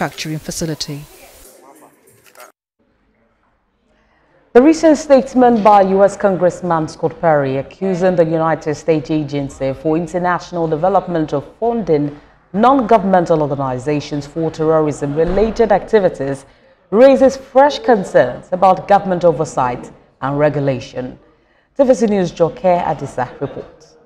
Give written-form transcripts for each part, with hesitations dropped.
manufacturing facility. The recent statement by U.S. Congressman Scott Perry accusing the United States Agency for International Development of funding non-governmental organizations for terrorism-related activities raises fresh concerns about government oversight and regulation. TVC News' Joke Adisa reports.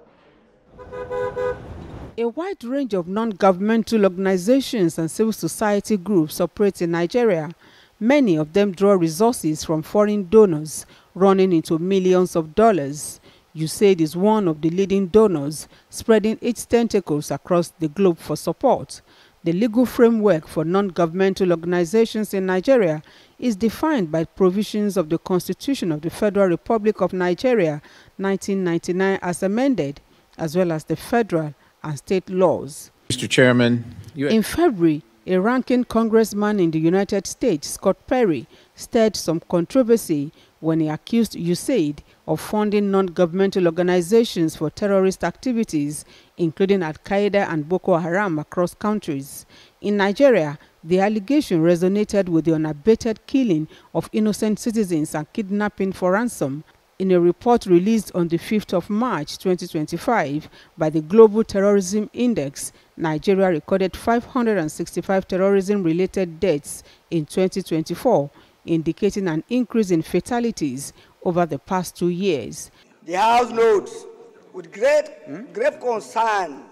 A wide range of non-governmental organizations and civil society groups operate in Nigeria. Many of them draw resources from foreign donors, running into millions of dollars. USAID is one of the leading donors, spreading its tentacles across the globe for support. The legal framework for non-governmental organizations in Nigeria is defined by provisions of the Constitution of the Federal Republic of Nigeria, 1999 as amended, as well as the federal and state laws. Mr. Chairman, in February, a ranking congressman in the United States, Scott Perry, stirred some controversy when he accused USAID of funding non-governmental organizations for terrorist activities, including Al-Qaeda and Boko Haram across countries. In Nigeria, the allegation resonated with the unabated killing of innocent citizens and kidnapping for ransom. In a report released on the 5th of March 2025 by the Global Terrorism Index, Nigeria recorded 565 terrorism-related deaths in 2024, indicating an increase in fatalities over the past 2 years. The House notes with grave concern.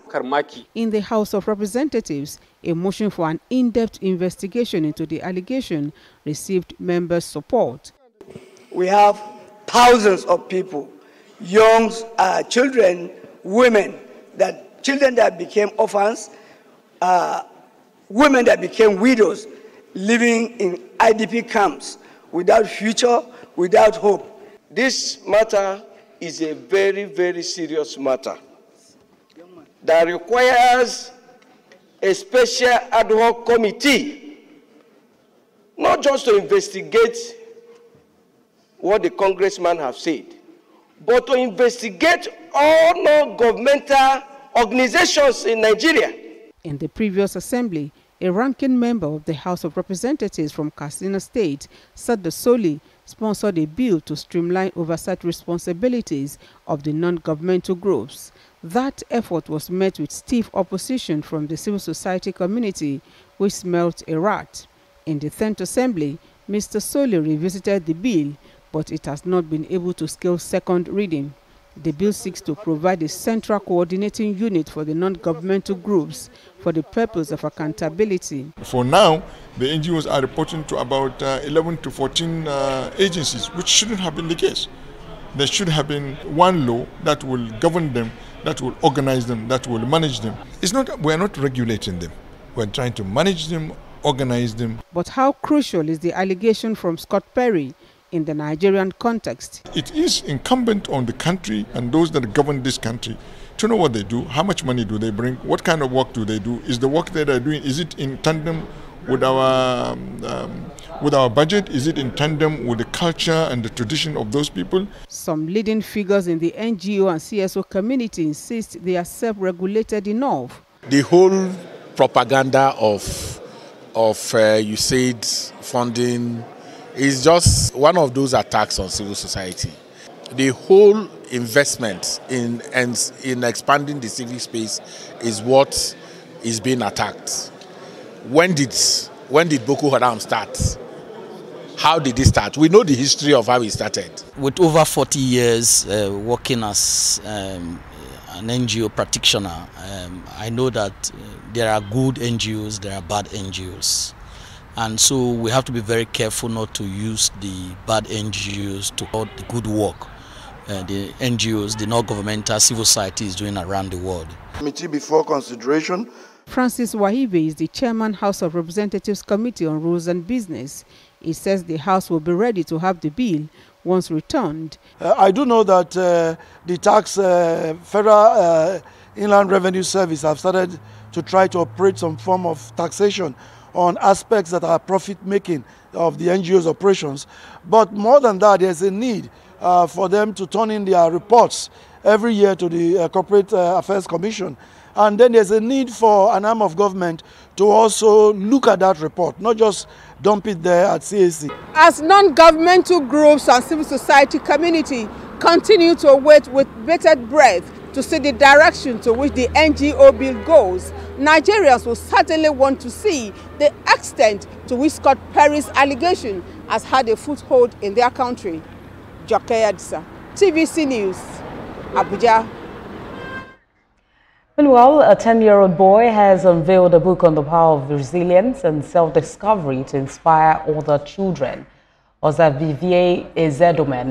In the House of Representatives, a motion for an in-depth investigation into the allegation received members' support. We have thousands of people, young children, women, children that became orphans, women that became widows, living in IDP camps without future, without hope. This matter is a very, very serious matter that requires a special ad hoc committee, not just to investigate what the congressman have said, but to investigate all non-governmental organizations in Nigeria. In the previous assembly, a ranking member of the House of Representatives from Katsina State, Sada Soli, sponsored a bill to streamline oversight responsibilities of the non-governmental groups. That effort was met with stiff opposition from the civil society community, which smelt a rat. In the 10th assembly, Mr. Soli revisited the bill, but it has not been able to scale second reading. The bill seeks to provide a central coordinating unit for the non-governmental groups for the purpose of accountability. For now, the NGOs are reporting to about 11 to 14 agencies, which shouldn't have been the case. There should have been one law that will govern them, that will organize them, that will manage them. We're not regulating them. We're trying to manage them, organize them. But how crucial is the allegation from Scott Perry in the Nigerian context? It is incumbent on the country and those that govern this country to know what they do, how much money do they bring, what kind of work do they do, is the work that they're doing, is it in tandem with our budget, is it in tandem with the culture and the tradition of those people? Some leading figures in the NGO and CSO community insist they are self-regulated enough. The whole propaganda of USAID funding is just one of those attacks on civil society. The whole investment in expanding the civic space is what is being attacked. When did Boko Haram start? How did it start? We know the history of how it started. With over 40 years working as an NGO practitioner, I know that there are good NGOs, there are bad NGOs. And so we have to be very careful not to use the bad NGOs to hold the good work the NGOs, the non-governmental civil society is doing around the world. Committee before consideration. Francis Wahibe is the chairman House of Representatives Committee on Rules and Business. He says the House will be ready to have the bill once returned. I do know that the Federal Inland Revenue Service have started to try to operate some form of taxation on aspects that are profit-making of the NGO's operations. But more than that, there's a need for them to turn in their reports every year to the Corporate Affairs Commission. And then there's a need for an arm of government to also look at that report, not just dump it there at CAC. As non-governmental groups and civil society community continue to wait with bated breath to see the direction to which the NGO bill goes, Nigerians will certainly want to see the extent to which Scott Perry's allegation has had a foothold in their country. Joke Adisa, TVC News, Abuja. Meanwhile, a 10-year-old boy has unveiled a book on the power of resilience and self-discovery to inspire other children. Ozavivier Ezedomen